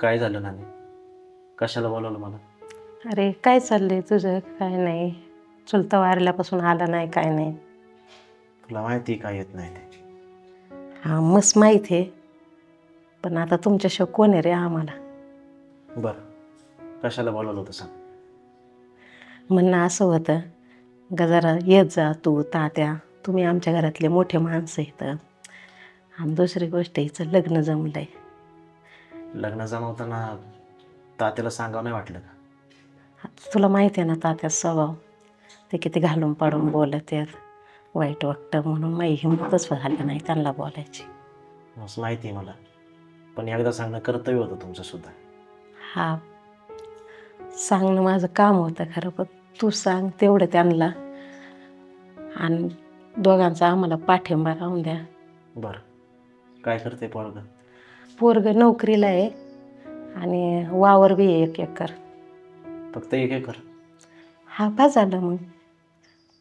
काय झालं नानी? कशाला बोलवलं मला? अरे काय चाललंय तुझं? काय नाही, चुलता वारल्यापासून आला नाही, काय नाही. तुला माहिती काय येत नाही ते. हा मस्त माहीत आहे, पण आता तुमच्याशिवाय कोण आहे रे आम्हाला. बरं, कशाला बोलवलं होतं सांग. म्हणणं असं होतं का जरा येत जा तू तात्या, तुम्ही आमच्या घरातले मोठे माणसं आहेत. आणि दुसरी गोष्ट हिचं लग्न जमलंय. लग्न जमवताना तात्याला सांगावं नाही वाटलं का? आता तुला माहिती आहे ना तात्याचा स्वभाव, ते किती घालून पाडून बोलत आहेत, वाईट वाटतं म्हणून माझी हिंमतच झाली नाही त्यांना बोलायची. असं माहिती आहे मला, पण एकदा सांगणं कर्तव्य होतं तुमचं सुद्धा. हा सांगणं माझं काम होतं खरं, पण तू सांग तेवढं त्यांना, आणि दोघांचा आम्हाला पाठिंबा राहून द्या. बरं, काय करते पोरगं? पोरगं नोकरीला आहे आणि वावर बी आहे 1 एकर. फक्त 1 एकर? हा बस झालं, मग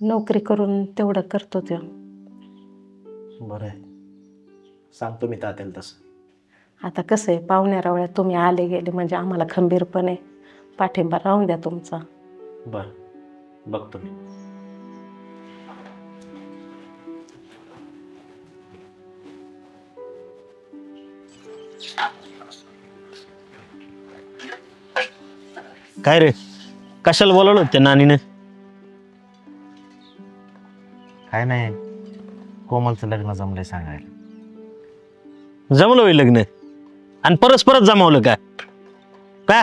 नोकरी करून तेवढं करतो तो. बरं आहे, सांगतो मी तात्याला तसं. आता कसं आहे, पाहुण्यारावळ्यात तुम्ही आले गेले म्हणजे आम्हाला खंबीरपणे पाठिंबा राहून द्या तुमचा. बरं, बघतो मी. काय रे, कशाला बोलवलं त्या नानीनं? काय नाही, कोमलचं लग्न जमलंय सांगायला. जमलं होईल लग्न? आणि परत जमावलं का? का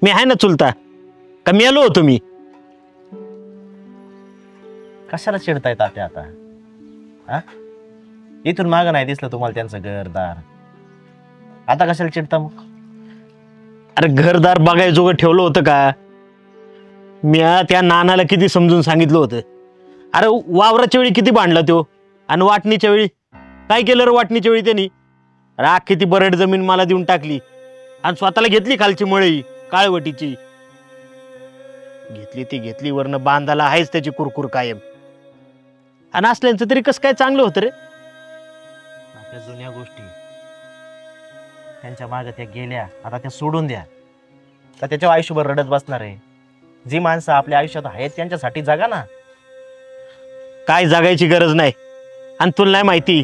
मी आहे ना चुलता, का मी आलो होतो? मी कशाला चिडताय तात्या आता? हा, इथून मागं नाही दिसलं तुम्हाला त्यांचं घरदार, आता कशाला चिडता मग? अरे घरदार बघायजोगं ठेवलं होतं का? मी त्या नानाला किती समजून सांगितलं होतं. अरे वावराच्या वेळी किती भांडला तो, आणि वाटणीच्या वेळी काय केलं रे? वाटणीच्या वेळी त्यांनी राख किती बरड जमीन मला देऊन टाकली, आणि स्वतःला घेतली खालची मळई काळवटीची. घेतली वरनं बांधाला आहेच त्याची कुरकुर कायम. आणि असल्यांचं तरी कसं काय चांगलं होतं रे? आपल्या जुन्या गोष्टी त्यांच्या मागे त्या गेल्या, आता त्या सोडून द्या. का त्याच्यावर आयुष्यभर रडत बसणार आहे? जी माणसं आपल्या आयुष्यात आहेत त्यांच्यासाठी जगा ना. काय जगायची गरज नाही. आणि तुला नाही माहिती,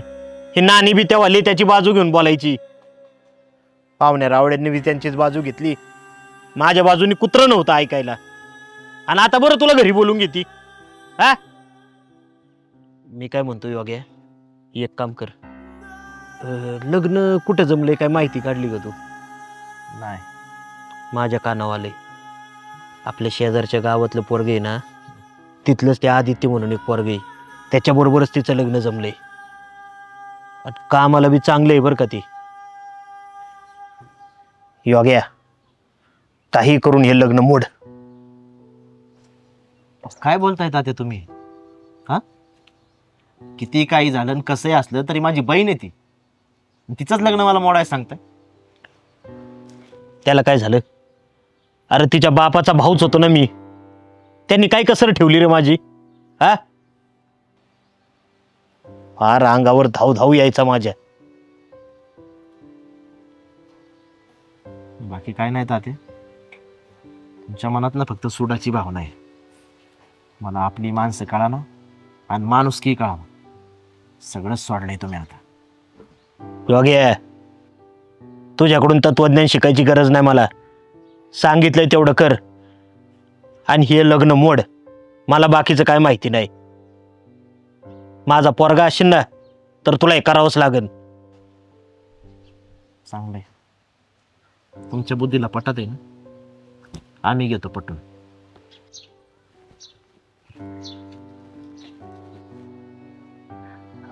ही नानी बी तेव्हा त्याची बाजू घेऊन बोलायची. पाहुण्या रावड्यांनी बी त्यांचीच बाजू घेतली, माझ्या बाजूनी कुत्रं नव्हतं ऐकायला. आणि आता बरं तुला घरी बोलून घेती. हा, मी काय म्हणतो योग्य, एक काम कर, लग्न कुठं जमलंय काय माहिती काढली का तू? नाही. माझ्या कानावर आलंय, आपल्या शेजारच्या गावातलं पोरगे आहे ना, तिथलंच ते आदित्य म्हणून एक पोरगे, त्याच्याबरोबरच तिचं लग्न जमलंय. कामाला बी चांगलं आहे बरं का ती. योग्या, काही करून हे लग्न मोड. काय बोलताय तात्या तुम्ही? हा, किती काही झालं कसंही असलं तरी माझी बहीण आहे ती, तिचंच लग्न मला मोडायला सांगताय? त्याला काय झालं? अरे तिच्या बापाचा भाऊच होतो ना मी, त्यांनी काय कसर ठेवली रे माझी? हा, फार अंगावर धाव यायचा माझ्या. बाकी काय नाही तात्या, तुमच्या मनात ना फक्त सुडाची भावना आहे. मला आपली माणसं कळा ना, आणि माणुसकी कळा, सगळंच सोडलंय तुम्ही आता. योग्य, तुझ्याकडून तत्वज्ञान शिकायची गरज नाही मला. सांगितलंय तेवढं कर, आणि हे लग्न मोड. मला बाकीचं काय माहिती नाही. माझा पोरगा असेल ना तर तुला हे करावंच लागेल. चांगलंय, तुमच्या बुद्धीला पटत आहे ना, आम्ही घेतो पटून.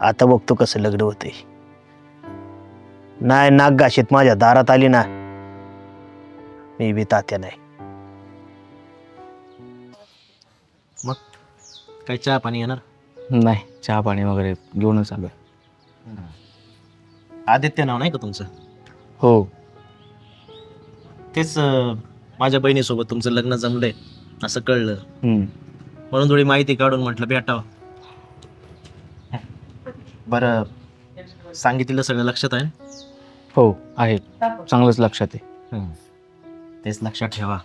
आता बघतो कसं लग्न होतंय. नाही नाक घाशीत माझ्या दारात आली ना, मी बी तात्या नाही. मग काय चहा पाणी येणार? नाही, चहा पाणी वगैरे घेऊनच आलो. आदित्य नाव नाही का तुमचं? हो. तेच माझ्या बहिणीसोबत तुमचं लग्न जमलंय असं कळलं, म्हणून थोडी माहिती काढून म्हटलं भेटावं. बरं, सांगितलेलं सगळं लक्षात आहे? हो आहे, चांगलंच लक्षात आहे. तेच लक्षात ठेवा.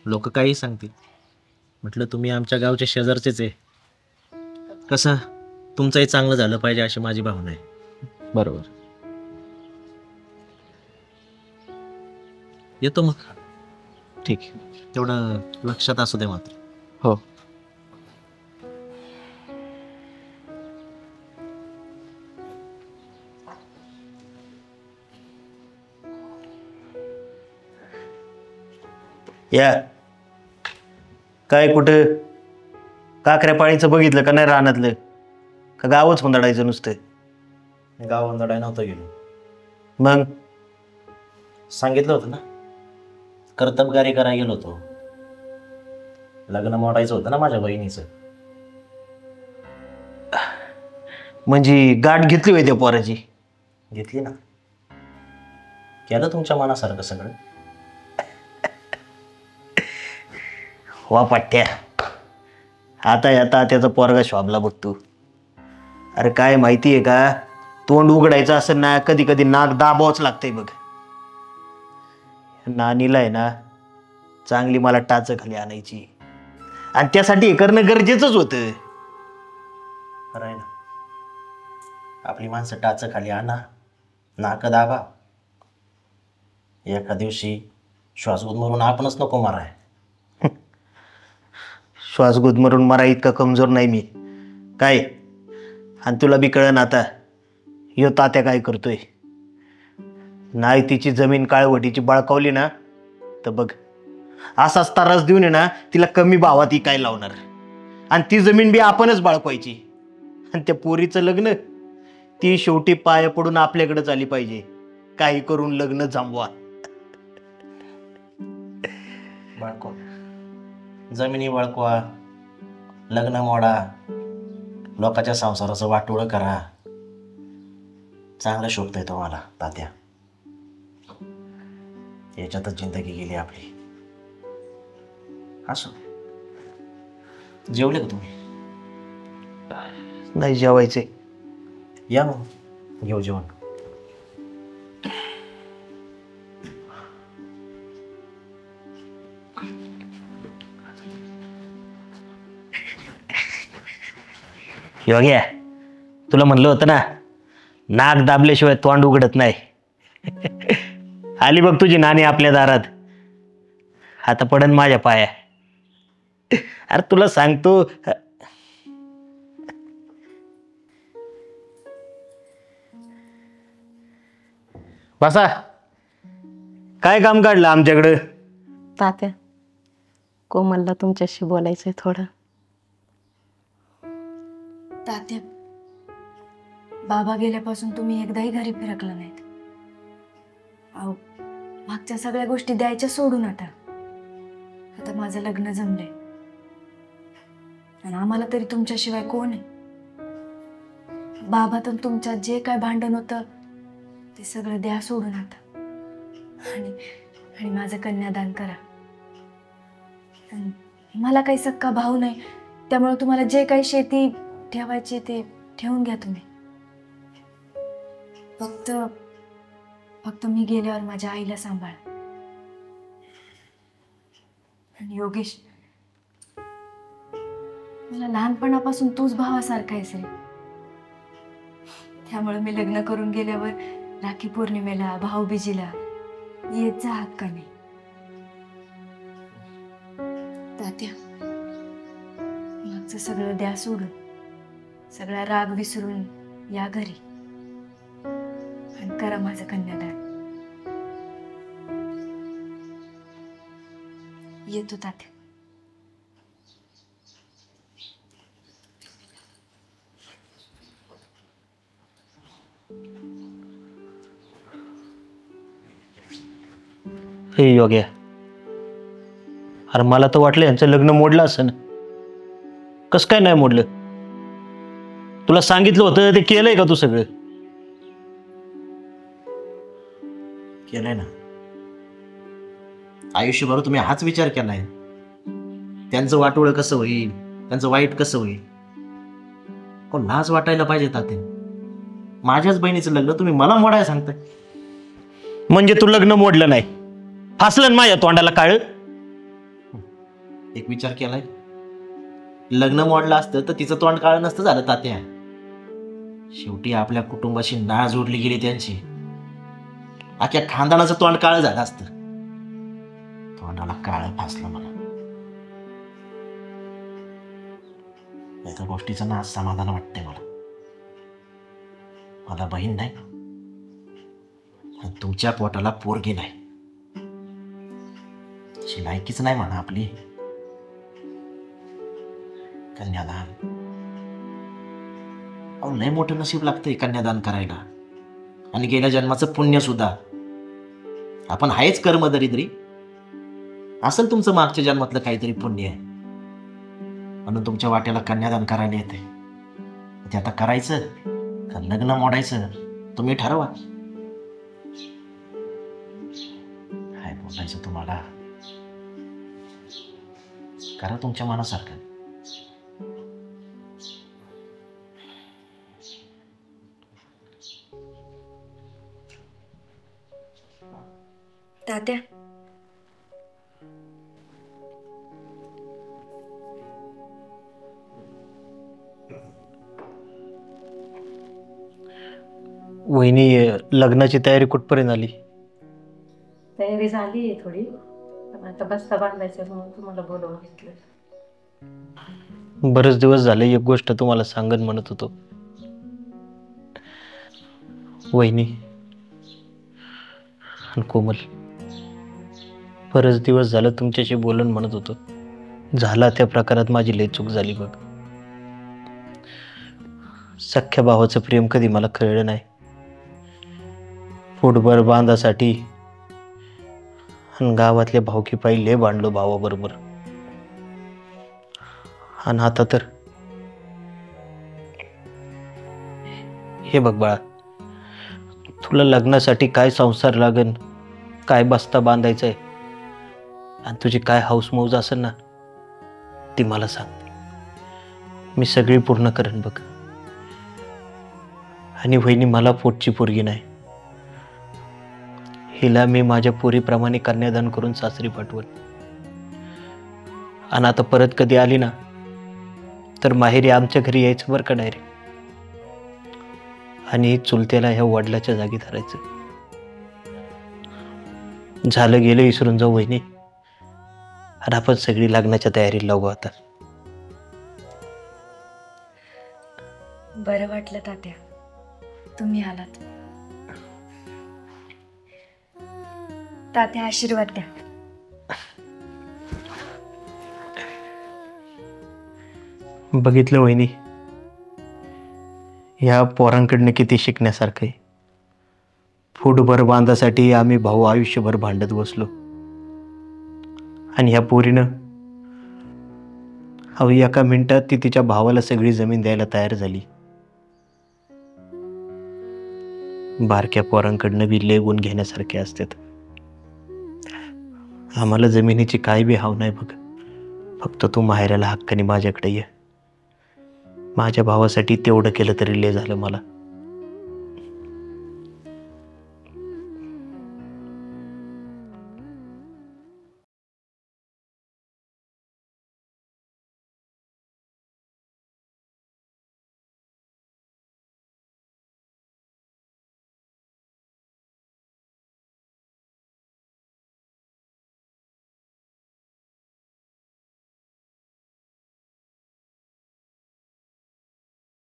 लोक काही सांगतील, म्हटलं तुम्ही आमच्या गावचे शेजारचेच आहे. कसं तुमचंही चांगलं झालं पाहिजे अशी माझी भावना आहे. बरोबर. येतो मग. ठीक आहे. तेवढं लक्षात असू दे मात्र. हो. या काय कुठं काकऱ्या पाळीचं बघितलं का नाही रानातलं, का गावच हुंदडायचं नुसतं? गाव अंधडाय नव्हतं गेलो. मग सांगितलं होतं ना, कर्तबगारी करायला गेलो होतो. लग्न मोडायचं होतं ना माझ्या बहिणीचं. म्हणजे गाठ घेतली होती त्या पोराची? घेतली ना. केलं तुमच्या मनासारखं सगळं. वा पाट्या, आता येता त्याचा पोरगा शॉबला बघतो. अरे काय माहिती आहे का, तोंड उघडायचं असं ना कधी कधी नाक दाबावंच लागतंय बघ. नानीला आहे ना चांगली मला टाच खाली आणायची, आणि त्यासाठी हे करणं गरजेचंच होतं. खरं आहे ना. आपली माणसं टाच खाली आणा, नाक दाबा. एका दिवशी श्वास गुदमरून आपणच नको माराय. श्वास गुदमरून मरा इतका कमजोर नाही मी काय. आणि तुला बी कळन आता यो तात्या काय करतोय. नाही तिची जमीन काळवटीची बळकावली ना तर बघ असाच त्रास देऊन आहे ना तिला कमी भावात काय लावणार, आणि ती जमीन बी आपणच बाळकवायची. आणि त्या पोरीचं लग्न ती शेवटी पाया पडून आपल्याकडेच आली पाहिजे. काही करून लग्न जमवा. बाळको, जमिनी वळकवा, लग्न मोडा, लोकांच्या संसाराचं वाटोळं करा. चांगलं शोभतंय तुम्हाला तात्या. याच्यातच जिंदगी गेली आपली. असो. जेवले का तुम्ही? नाही जेवायचे. या मग घेऊ जेवण. योग्या, तुला म्हणलं होतं ना नाक दाबल्याशिवाय तोंड उघडत नाही. आली बघ तुझी नानी आपल्या दारात. आता पडन माझ्या पाया. अरे तुला सांगतो, बसा. काय काम काढलं आमच्याकडं? तात्या, कोमलला तुमच्याशी बोलायचंय थोडं. तात्या, बाबा गेल्यापासून तुम्ही एकदाही घरी फिरकला नाहीत. अहो, मागच्या सगळ्या गोष्टी द्यायच्या सोडून आता माझं लग्न जमलंय, आणि आम्हाला तरी तुमच्याशिवाय कोण आहे? बाबा तर तुमच्यात जे काय भांडण होतं ते सगळं द्या सोडून आता, आणि माझं कन्यादान करा. आणि मला काही सक्का भाऊ नाही, त्यामुळे तुम्हाला जे काही शेती ठेवायची ते ठेवून घ्या तुम्ही. फक्त मी गेल्यावर माझ्या आईला सांभाळा. आणि योगेश, मला लहानपणापासून तूच भावासारखा आहेस रे. त्यामुळे मी लग्न करून गेल्यावर राखी पौर्णिमेला, भाऊबीजीला येत जा हक्काने. तात्या, मागचं सगळं द्या सोडून, सगळा राग विसरून या घरी आणि करा माझं कन्यादान. येतो तात्या. हे योग्य, अरे मला तर वाटलं यांचं लग्न मोडलं असं. कसं काय नाही मोडलं? तुला सांगितलं होतं ते केलंय का तू सगळं? केलंय ना. आयुष्यभर तुम्ही हाच विचार केलाय, त्यांचं वाटोळं कसं होईल, त्यांचं वाईट कसं होईल. कोण लाज वाटायला पाहिजे तात्या. माझ्याच बहिणीचं लग्न तुम्ही मला मोडायला सांगताय. म्हणजे तू लग्न मोडलं नाही, फासलं ना माझ्या तोंडाला काळ. एक विचार केलाय, लग्न मोडलं असतं तर तिचं तोंड काळ नसतं झालं तात्या. शेवटी आपल्या कुटुंबाशी नाळ जोडली गेली त्यांची. अख्ख्या खानदानाचं तोंड काळ झालं असतं. तोंडाला काळ फासलं मला. एका गोष्टीचं ना समाधान वाटतंय मला. मला बहीण नाही आणि तुमच्या पोटाला पोरगी नाही. तशी लायकीच नाही म्हणा आपली. कन्यादान, अहो लय मोठं नशीब लागतंय कन्यादान करायला. आणि गेल्या जन्माचं पुण्य सुद्धा. आपण आहेच कर्म दरिद्री, असेल तुमचं मागच्या जन्मातलं काहीतरी पुण्य आहे म्हणून तुमच्या वाट्याला कन्यादान करायला येते. ते आता करायचं का लग्न मोडायचं तुम्ही ठरवा. काय बोलायचं तुम्हाला, करा तुमच्या मनासारखं. तात्या, वहिनी, लग्नाची तयारी कुठपर्यंत आली? तयारी झाली आहे थोडी, पण आता बस्ता बांधायचा म्हणून तुम्हाला बोलवून घेतलं. बरेच दिवस झाले एक गोष्ट तुम्हाला सांगत म्हणत होतो. वहिनी आणि कोमल, बरेच दिवस झालं तुमच्याशी बोलून म्हणत होतो. झाला त्या प्रकारात माझी लय चूक झाली बघ. सख्ख्या भावाचं प्रेम कधी मला कळलं नाही. फुटभर बांधासाठी आणि गावातल्या भावकी पायी लय भांडलो भावाबरोबर. आणि आता तर हे बघ बाळा, तुला लग्नासाठी काय संसार लागन, काय बस्ता बांधायचा आहे आणि तुझी काय हाऊस मौज असेल ना ती मला सांग. मी सगळी पूर्ण करेन बघ. आणि वहिनी, मला पोटची पोरगी नाही. हिला मी माझ्या पोरीप्रमाणे कन्यादान करून सासरी पाठवल. आणि आता परत कधी आली ना तर माहेरी आमच्या घरी यायचं बरं का डायरेक्ट. आणि चुलत्याला ह्या वडिलाच्या जागी धरायचं. झालं गेलं विसरून जाऊ वहिनी, आणि आपण सगळी लग्नाच्या तयारीला लागू आता. बरं वाटलं तात्या तुम्ही आलात. तात्या आशीर्वाद द्या. बघितलं वहिनी, ह्या पोरांकडनं किती शिकण्यासारखं आहे. फुटभर बांधासाठी आम्ही भाऊ आयुष्यभर भांडत बसलो. आणि ह्या पोरीनं हवी एका मिनिटात ती तिच्या भावाला सगळी जमीन द्यायला तयार झाली. बारक्या पोरांकडनं बी लय गुण घेण्यासारखे असतात. आम्हाला जमिनीची काय बी हाव नाही बघ. फक्त तू माहेराला हक्काने माझ्याकडे ये. माझ्या भावासाठी तेवढं केलं तरी लय झालं मला.